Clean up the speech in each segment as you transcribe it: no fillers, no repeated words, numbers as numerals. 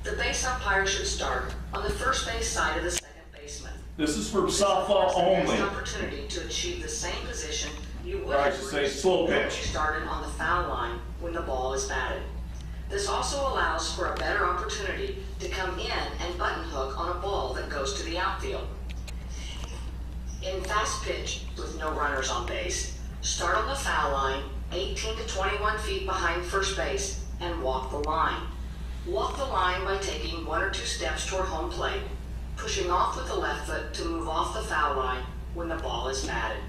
The base umpire should start on the first base side of the second baseman. This is for softball only. This opportunity to achieve the same position you would Or I have should say reached slow if pitch. you started on the foul line when the ball is batted. This also allows for a better opportunity to come in and button hook on a ball that goes to the outfield. In fast pitch with no runners on base, start on the foul line 18 to 21 feet behind first base and walk the line. Walk the line by taking 1 or 2 steps toward home plate, pushing off with the left foot to move off the foul line when the ball is batted.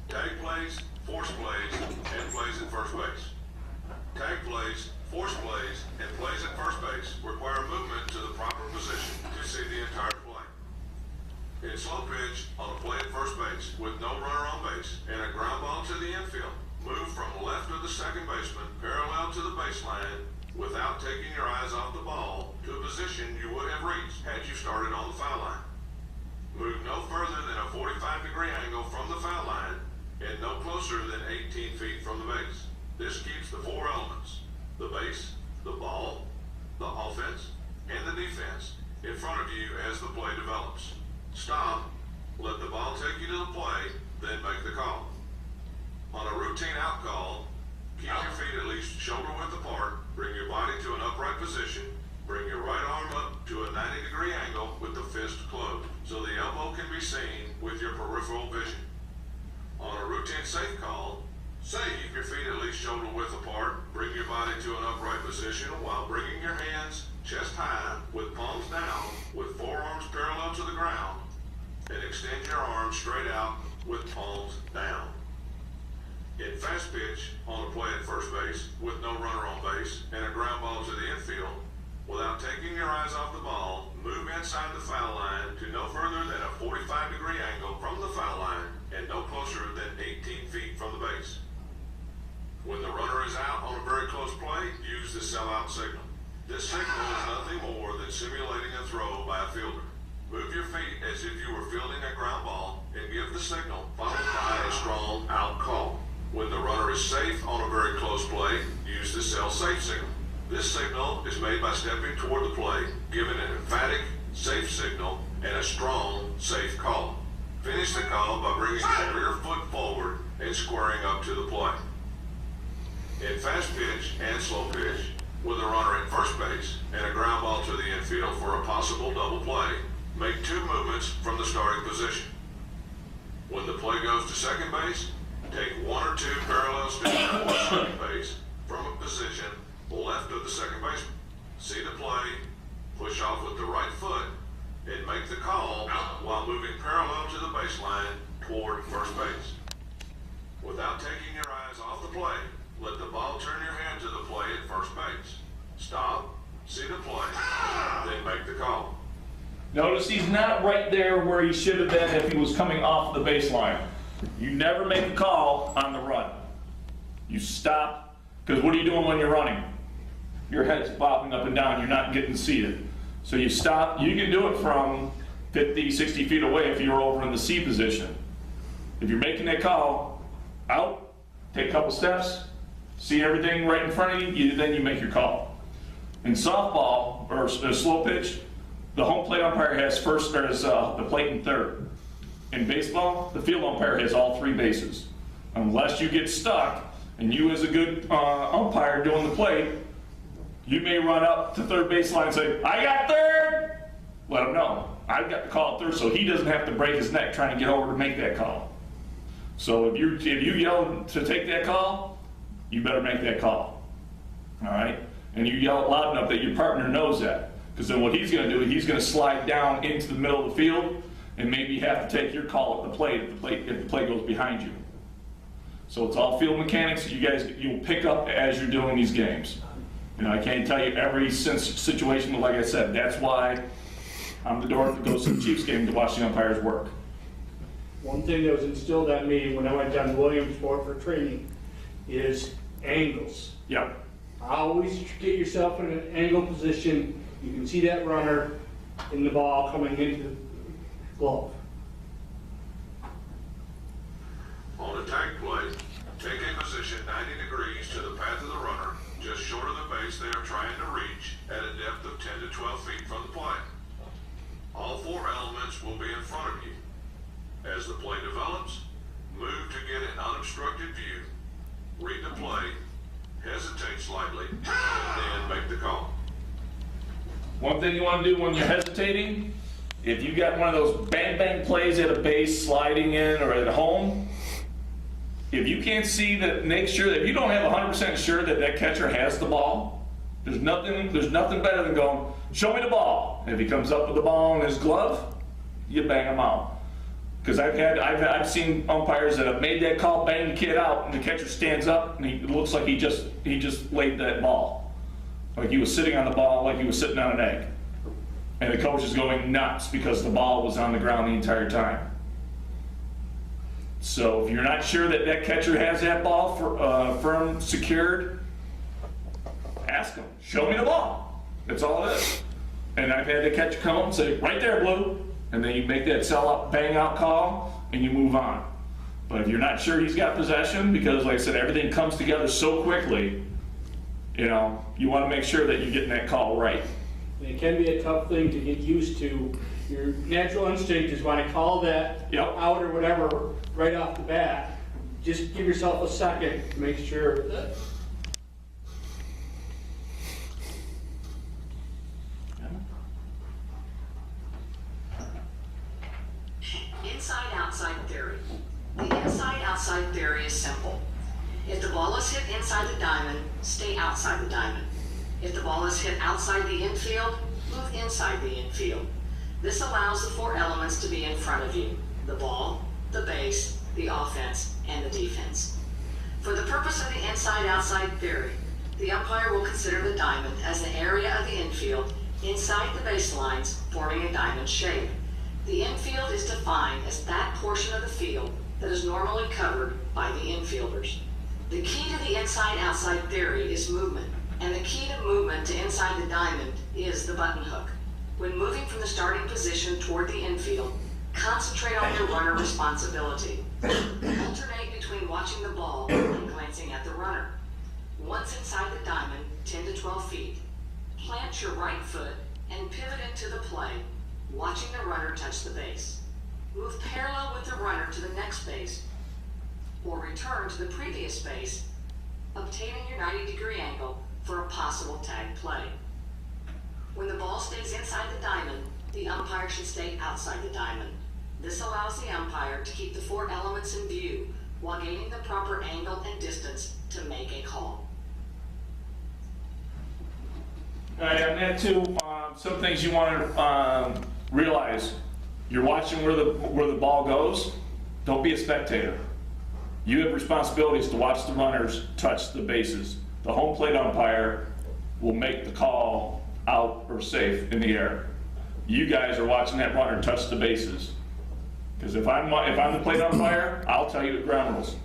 Tag plays, force plays, and plays at first base. Tag plays, force plays, and plays at first base require movement to the proper position to see the entire play. In slow pitch, on a play at first base with no runner on base and a ground ball to the infield, move from the left of the second baseman parallel to the baseline without taking your eyes off the ball to a position you would have reached had you started on the foul line. Move no further than a 45-degree angle from the foul line and no closer than 18 feet from the base. This keeps the 4 elements, the base, the ball, the offense, and the defense, in front of you as the play develops. Stop, let the ball take you to the play, then make the call. On a routine out call, keep your feet at least shoulder width apart, bring your body to an upright position, bring your right arm up to a 90-degree angle with the fist closed, so the elbow can be seen with your peripheral vision. On a routine safe call, say keep your feet at least shoulder width apart, bring your body to an upright position while bringing your hands chest high with palms down with forearms parallel to the ground, and extend your arms straight out with palms down. In fast pitch, on a play at first base with no runner on base and a ground ball to the infield, without taking your eyes off the ball, move inside the foul line to no further than a 45-degree angle from the foul line and no closer than 18 feet from the base. When the runner is out on a very close play, use the sellout signal. This signal is nothing more than simulating a throw by a fielder. Move your feet as if you were fielding a ground ball and give the signal, followed by a strong out call. When the runner is safe on a very close play, use the sell safe signal. This signal is made by stepping toward the play, giving an emphatic, safe signal, and a strong, safe call. Finish the call by bringing your rear foot forward and squaring up to the play. In fast pitch and slow pitch, with a runner at first base and a ground ball to the infield for a possible double play, make 2 movements from the starting position. When the play goes to second base, take 1 or 2 parallel steps toward second base from a position left of the second baseman. See the play, push off with the right foot, and make the call while moving parallel to the baseline toward first base. Without taking your eyes off the play, let the ball turn your head to the play at first base. Stop, see the play, then make the call. Notice he's not right there where he should have been if he was coming off the baseline. You never make a call on the run. You stop, because what are you doing when you're running? Your head's bobbing up and down, you're not getting seated. So you stop, you can do it from 50, 60 feet away if you're over in the C position. If you're making that call, out, take a couple steps, see everything right in front of you, then you make your call. In softball, or slow pitch, the home plate umpire has first, or is the plate and third. In baseball, the field umpire has all 3 bases. Unless you get stuck, and you as a good umpire doing the play, you may run up to third baseline and say, I got third! Let him know. I've got the call at third, so he doesn't have to break his neck trying to get over to make that call. So if you yell to take that call, you better make that call. All right? And you yell it loud enough that your partner knows that. Because then what he's going to do, he's going to slide down into the middle of the field and maybe have to take your call at the plate if the plate goes behind you. So it's all field mechanics. You'll pick up as you're doing these games. You know, I can't tell you every situation, but like I said, that's why I'm the dork that goes to the Chiefs game to watch the umpires work. One thing that was instilled on me when I went down to Williamsport for training is angles. Yep. Always get yourself in an angle position. You can see that runner in the ball coming into the glove. place they are trying to reach at a depth of 10 to 12 feet from the plate. All four elements will be in front of you. As the play develops, move to get an unobstructed view, read the play, hesitate slightly, and then make the call. One thing you want to do when you're hesitating, if you got one of those bang bang plays at a base sliding in or at home, if you can't see that, make sure that if you don't have 100% sure that that catcher has the ball, there's nothing better than going, show me the ball. And if he comes up with the ball in his glove, you bang him out. Because I've seen umpires that have made that call, bang the kid out, and the catcher stands up and it looks like he just laid that ball. Like he was sitting on the ball, like he was sitting on an egg. And the coach is going nuts because the ball was on the ground the entire time. So if you're not sure that that catcher has that ball firm secured, ask him, show me the ball. That's all it is. And I've had the catcher come up and say, right there, Blue. And then you make that sell out, bang out call, and you move on. But if you're not sure he's got possession, because like I said, everything comes together so quickly, you want to make sure that you're getting that call right. And it can be a tough thing to get used to. Your natural instinct is want to call that out or whatever right off the bat. Just give yourself a second to make sure. Inside-outside theory. The inside-outside theory is simple. If the ball is hit inside the diamond, stay outside the diamond. If the ball is hit outside the infield, move inside the infield. This allows the four elements to be in front of you: the ball, the base, the offense, and the defense. For the purpose of the inside-outside theory, the umpire will consider the diamond as the area of the infield inside the baselines forming a diamond shape. The infield is defined as that portion of the field that is normally covered by the infielders. The key to the inside-outside theory is movement, and the key to movement to inside the diamond is the button hook. When moving from the starting position toward the infield, concentrate on your runner responsibility. Alternate between watching the ball and glancing at the runner. Once inside the diamond, 10 to 12 feet, plant your right foot and pivot into the play, watching the runner touch the base. Move parallel with the runner to the next base, or return to the previous base, obtaining your 90-degree angle for a possible tag play. When the ball stays inside the diamond, the umpire should stay outside the diamond. This allows the umpire to keep the four elements in view while gaining the proper angle and distance to make a call. All right, and that too, some things you want to realize. You're watching where the ball goes. Don't be a spectator. You have responsibilities to watch the runners touch the bases. The home plate umpire will make the call out or safe in the air. You guys are watching that runner touch the bases. Because if I'm the plate umpire, I'll tell you the ground rules.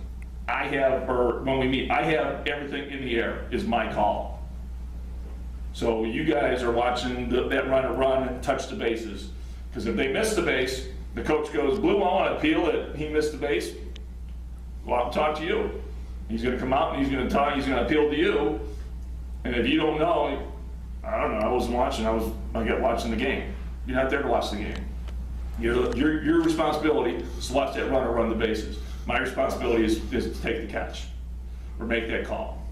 When we meet, I have everything in the air is my call. So you guys are watching that runner run and touch the bases. Because if they miss the base, the coach goes, Blue, I want to appeal that he missed the base. Go out and talk to you. He's going to come out and he's going to appeal to you. And if you don't know, I don't know, I wasn't watching, I got watching the game. You're not there to watch the game. Your responsibility is to watch that runner run the bases. My responsibility is to take the catch or make that call.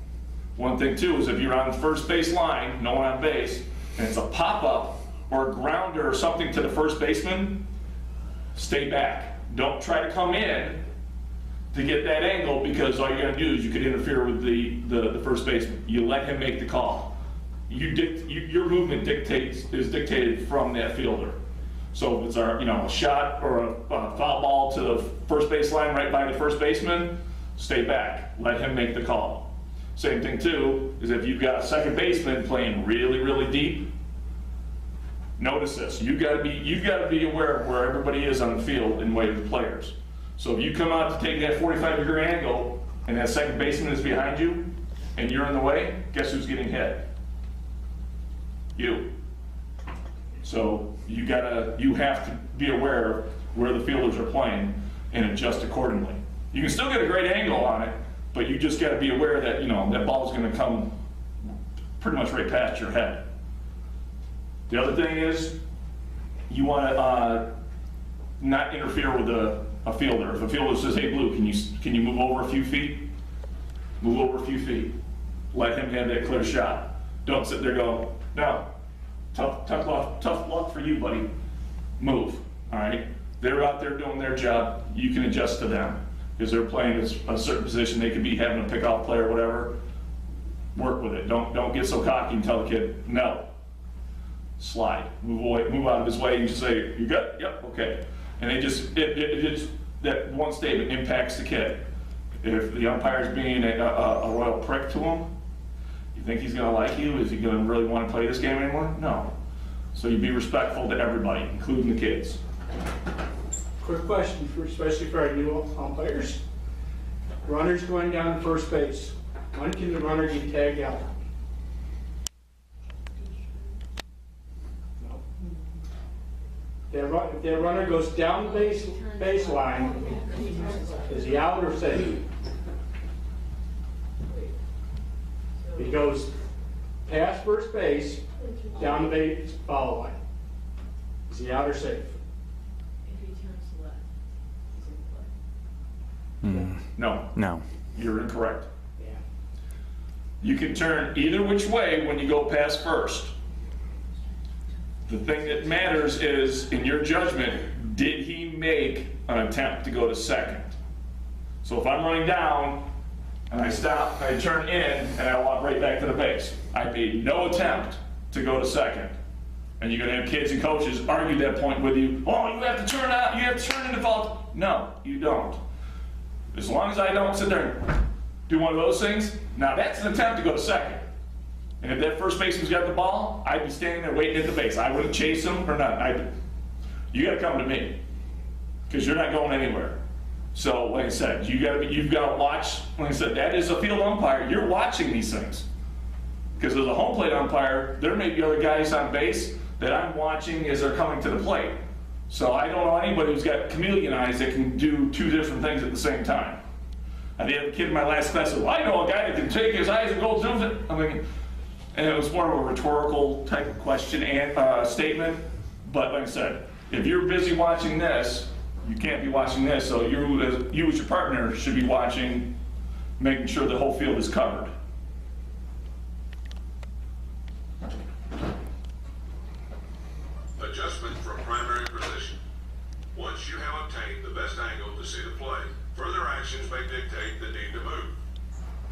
One thing too is if you're on the first base line, no one on base, and it's a pop-up or a grounder or something to the first baseman, stay back. Don't try to come in to get that angle, because all you're going to do is you could interfere with the first baseman. You let him make the call. Your movement is dictated from that fielder. So if it's a shot or a foul ball to the first base line right by the first baseman, stay back. Let him make the call. Same thing too is if you've got a second baseman playing really, really deep. Notice this. You've got to be aware of where everybody is on the field in way of the players. So if you come out to take that 45-degree angle and that second baseman is behind you and you're in the way, guess who's getting hit? You. So you have to be aware of where the fielders are playing and adjust accordingly. You can still get a great angle on it, but you just got to be aware that that ball's going to come pretty much right past your head. The other thing is, you want to not interfere with a fielder. If a fielder says, "Hey, Blue, can you move over a few feet?" Move over a few feet. Let him have that clear shot. Don't sit there going, "No, tough luck for you, buddy." Move. All right. They're out there doing their job. You can adjust to them because they're playing a certain position. They could be having a pickoff play or whatever. Work with it. Don't get so cocky and tell the kid no. Slide. Move away. Move out of his way and just say, "You good? Yep. Okay." And it just that one statement impacts the kid. If the umpire's being a royal prick to him, you think he's going to like you? Is he going to really want to play this game anymore? No. So you be respectful to everybody, including the kids. Quick question, especially for our new umpires. Runners going down to first base. When can the runner get tagged out? No. If that runner goes down the baseline, is he out or safe? If he goes past first base, down the base foul line, is he out or safe? If he turns left, he's in play. No, No. you're incorrect. Yeah. You can turn either which way when you go past first. The thing that matters is, in your judgment, did he make an attempt to go to second? So if I'm running down and I stop, I turn in and I walk right back to the base, I made no attempt to go to second. And you're gonna have kids and coaches argue that point with you. "Oh, you have to turn out, you have to turn into fault." No, you don't. As long as I don't sit there and do one of those things, now that's an attempt to go to second. And if that first baseman's got the ball, I'd be standing there waiting at the base. I wouldn't chase him or not. You gotta come to me, because you're not going anywhere. So, like I said, you've gotta watch. Like I said, that is a field umpire. You're watching these things. Because as a home plate umpire, there may be other guys on base that I'm watching as they're coming to the plate. So I don't know anybody who's got chameleon eyes that can do two different things at the same time. I had a kid in my last class said, "Well, I know a guy that can take his eyes and go zoom it." I'm thinking, and it was more of a rhetorical type of question and statement. But like I said, if you're busy watching this, you can't be watching this. So you as your partner should be watching, making sure the whole field is covered. Adjustment from primary position. Once you have obtained the best angle to see the play, further actions may dictate the need to move.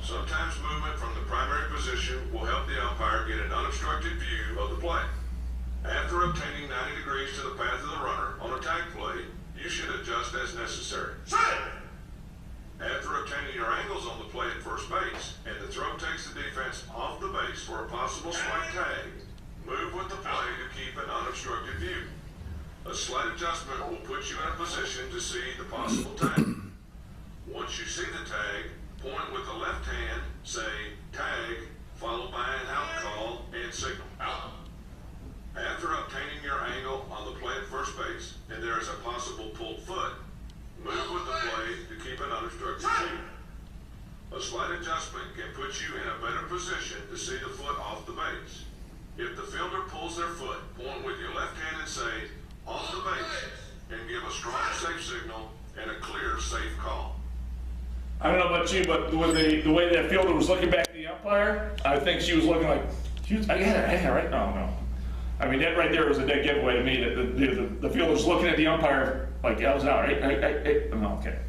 Sometimes movement from the primary position will help the umpire get an unobstructed view of the play. After obtaining 90 degrees to the path of the runner on a tag play, you should adjust as necessary. After obtaining your angles on the play at first base, and the throw takes the defense off the base for a possible slight tag, move with the play to keep an unobstructed view. A slight adjustment will put you in a position to see the possible tag. Once you see the tag, point with the left hand, say tag, followed by an out call, and signal out. After obtaining your angle on the play at first base, and there is a possible pulled foot, move with the play to keep an unobstructed view. A slight adjustment can put you in a better position to see the foot off the base. If the fielder pulls their foot, point with your left hand and say, "off the base," and give a strong safe signal and a clear safe call. I don't know about you, but the way that fielder was looking back at the umpire, I think she was looking like, I had it right? Oh, no. I mean, that right there was a dead giveaway to me, that the fielder's looking at the umpire like, I was out, right? No, okay.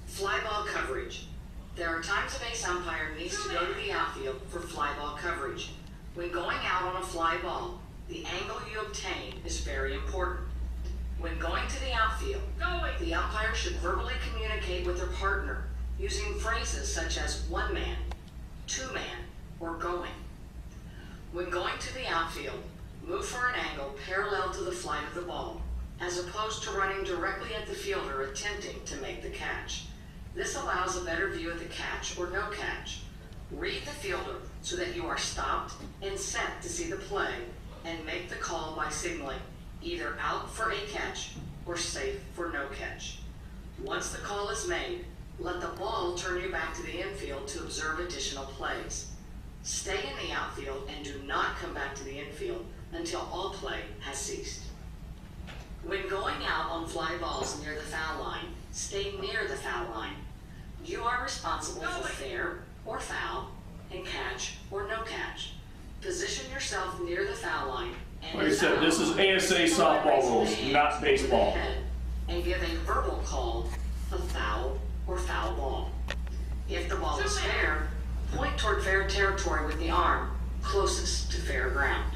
Fly ball coverage. There are times a base umpire needs to go to the outfield for fly ball coverage. When going out on a fly ball, the angle you obtain is very important. When going to the outfield, the umpire should verbally communicate with their partner using phrases such as one man, two man, or going. When going to the outfield, move for an angle parallel to the flight of the ball, as opposed to running directly at the fielder attempting to make the catch. This allows a better view of the catch or no catch. Read the fielder so that you are stopped and set to see the play and make the call by signaling either out for a catch or safe for no catch. Once the call is made, let the ball turn you back to the infield to observe additional plays. Stay in the outfield and do not come back to the infield until all play has ceased. When going out on fly balls near the foul line, stay near the foul line. You are responsible for fair or foul and catch or no catch. Position yourself near the foul line and Like I said, this is ASA softball rules, not baseball. And give a verbal call of foul or foul ball. If the ball is fair, point toward fair territory with the arm closest to fair ground.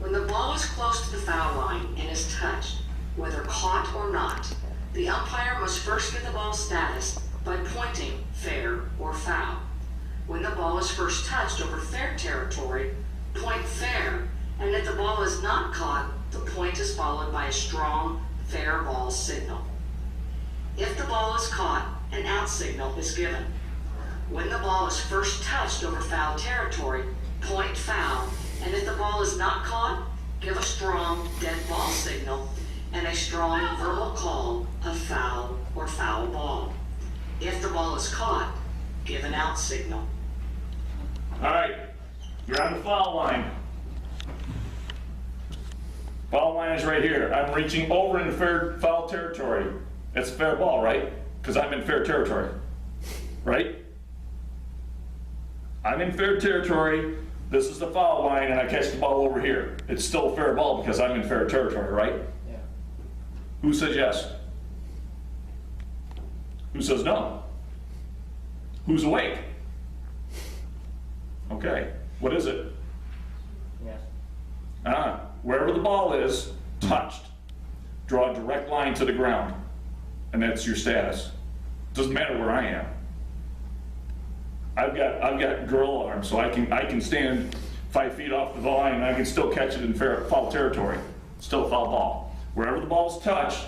When the ball is close to the foul line and is touched, whether caught or not, the umpire must first get the ball status by pointing fair or foul. When the ball is first touched over fair territory, point fair, and if the ball is not caught, the point is followed by a strong fair ball signal. If the ball is caught, an out signal is given. When the ball is first touched over foul territory, point foul, and if the ball is not caught, give a strong dead ball signal and a strong verbal call of foul or foul ball. If the ball is caught, give an out signal. All right, you're on the foul line. Foul line is right here. I'm reaching over into fair foul territory. It's fair ball, right? Because I'm in fair territory, right? I'm in fair territory. This is the foul line, and I catch the ball over here. It's still a fair ball because I'm in fair territory, right? Yeah. Who says yes? Who says no? Who's awake? Okay, what is it? Yes. Wherever the ball is touched, draw a direct line to the ground, and that's your status. Doesn't matter where I am. I've got girl arms, so I can stand 5 feet off the line and I can still catch it in foul territory. Still a foul ball. Wherever the ball's touched,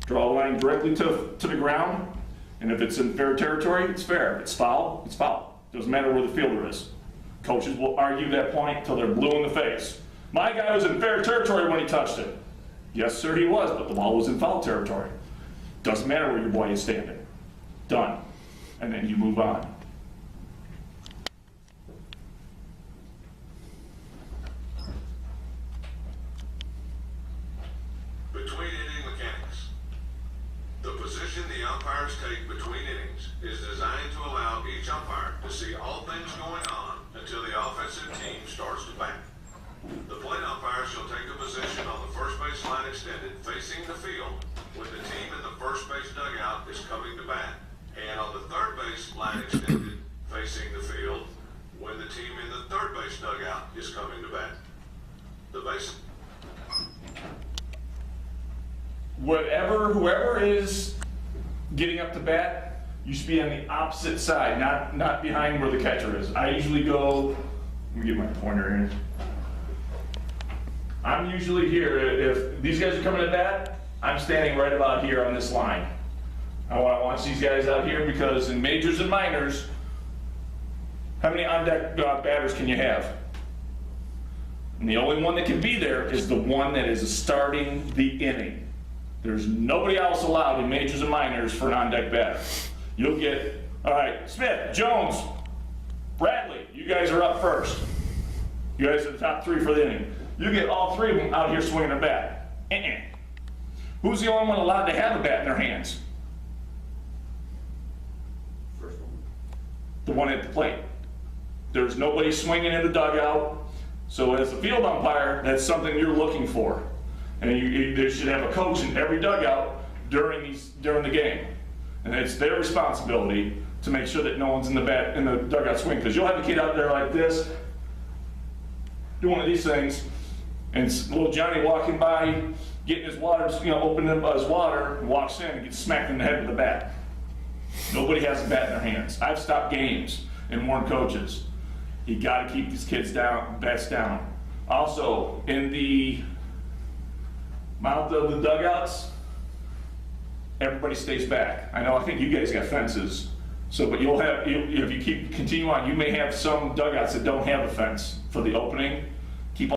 draw a line directly to the ground, and if it's in fair territory, it's fair. If it's foul, it's foul. Doesn't matter where the fielder is. Coaches will argue that point till they're blue in the face. My guy was in fair territory when he touched it. Yes, sir, he was, but the ball was in foul territory. Doesn't matter where your boy is standing. Done. And then you move on. Between inning mechanics. The position the umpires take between innings is designed to allow each umpire to see all things going on until the offensive team starts to bat. The plate umpire shall take a position on the first base line extended facing the field when the team in the first base dugout is coming to bat, and on the third base line extended facing the field when the team in the third base dugout is coming to bat. The base. Whoever is getting up to bat, you should be on the opposite side, not behind where the catcher is. I usually go, let me get my pointer here. I'm usually here. If these guys are coming to bat, I'm standing right about here on this line. I want to watch these guys out here because in majors and minors, how many on-deck batters can you have? And the only one that can be there is the one that is starting the inning. There's nobody else allowed in majors and minors for an on-deck batter. You'll get, all right, Smith, Jones, Bradley, you guys are up first. You guys are the top 3 for the inning. You get all 3 of them out here swinging a bat. Who's the only one allowed to have a bat in their hands? First one. The one at the plate. There's nobody swinging in the dugout. So as a field umpire, that's something you're looking for. And they should have a coach in every dugout during the game. And it's their responsibility to make sure that no one's in the dugout swing. Because you'll have a kid out there like this, doing one of these things, and little Johnny walking by, getting his water, opening up his water, and walks in and gets smacked in the head with a bat. Nobody has a bat in their hands. I've stopped games and warned coaches, you got to keep these kids down, bats down. Also, in the mouth of the dugouts, everybody stays back. I think you guys got fences, but if you continue on, you may have some dugouts that don't have a fence for the opening.